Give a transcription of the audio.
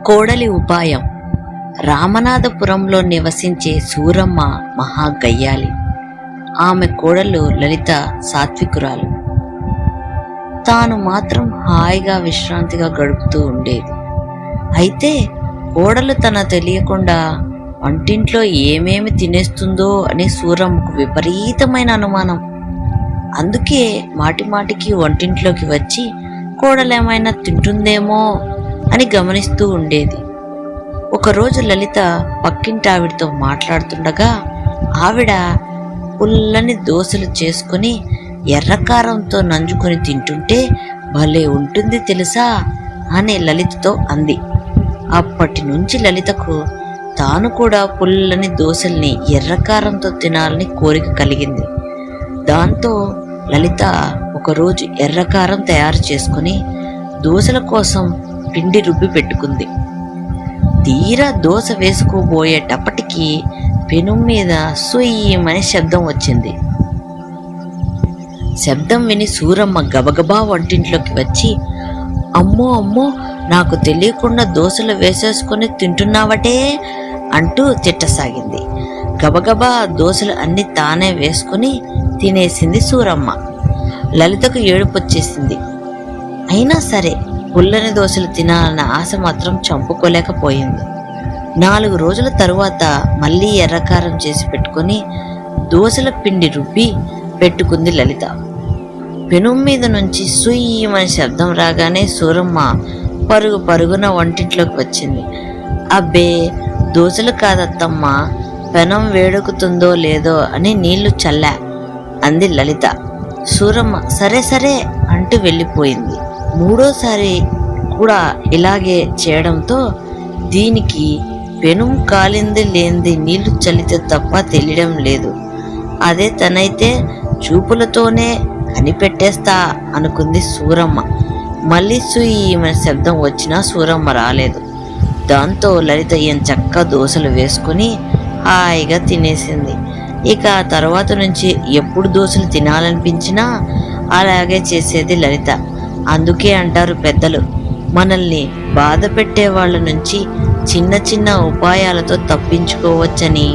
కోడలి ఉపాయం. రామనాథపురంలో నివసించే సూరమ్మ మహాగయ్యాలి. ఆమె కోడలు లలిత సాత్వికురాలు. తాను మాత్రం హాయిగా విశ్రాంతిగా గడుపుతూ ఉండేది. అయితే కోడలు తన తెలియకుండా వంటింట్లో ఏమేమి తినేస్తుందో అని సూరమ్మకు విపరీతమైన అనుమానం. అందుకే మాటిమాటికి వంటింట్లోకి వచ్చి కోడలేమైనా తింటుందేమో అని గమనిస్తూ ఉండేది. ఒకరోజు లలిత పక్కింటి ఆవిడతో మాట్లాడుతుండగా ఆవిడ పుల్లని దోశలు చేసుకుని ఎర్రకారంతో నంజుకొని తింటుంటే భలే ఉంటుంది తెలుసా అని లలితతో అంది. అప్పటి నుంచి లలితకు తాను కూడా పుల్లని దోశల్ని ఎర్రకారంతో తినాలని కోరిక కలిగింది. దాంతో లలిత ఒకరోజు ఎర్రకారం తయారు చేసుకుని దోశల కోసం పిండి రుబ్బి పెట్టుకుంది. తీరా దోశ వేసుకోబోయేటప్పటికి పెనుం మీద సుయ్యమని శబ్దం వచ్చింది. శబ్దం విని సూరమ్మ గబగబా వంటింట్లోకి వచ్చి, అమ్మో అమ్మో, నాకు తెలియకుండా దోశలు వేసేసుకొని తింటున్నావటే అంటూ తిట్టసాగింది. గబగబా దోశలు అన్ని తానే వేసుకుని తినేసింది సూరమ్మ. లలితకు ఏడుపొచ్చేసింది. అయినా సరే పుల్లని దోశలు తినాలన్న ఆశ మాత్రం చంపుకోలేకపోయింది. 4 రోజుల తరువాత మళ్ళీ ఎర్రకారం చేసి పెట్టుకుని దోశల పిండి రుబ్బి పెట్టుకుంది లలిత. పెనుం మీద నుంచి సుయ్యమని శబ్దం రాగానే సూరమ్మ పరుగు పరుగున వంటింట్లోకి వచ్చింది. అబ్బే, దోశలు కాదత్తమ్మా, పెనం వేడెక్కుతుందో లేదో అని నీళ్లు చల్లా అంది లలిత. సూరమ్మ సరే సరే అంటూ వెళ్ళిపోయింది. 3వ కూడా ఇలాగే చేయడంతో దీనికి పెనుం కాలింది లేనిది నీళ్లు చల్లితే తప్ప తెలియడం లేదు. అదే తనైతే చూపులతోనే కనిపెట్టేస్తా అనుకుంది సూరమ్మ. మళ్ళీ సుయ్యమని శబ్దం వచ్చినా సూరమ్మ రాలేదు. దాంతో లలిత ఎంచక్కా దోశలు వేసుకుని హాయిగా తినేసింది. ఇక ఆ తర్వాత నుంచి ఎప్పుడు దోశలు తినాలనిపించినా అలాగే చేసేది లలిత. అందుకే అంటారు పెద్దలు, మనల్ని బాధ పెట్టే వాళ్ళ నుంచి చిన్న చిన్న ఉపాయాలతో తప్పించుకోవచ్చని.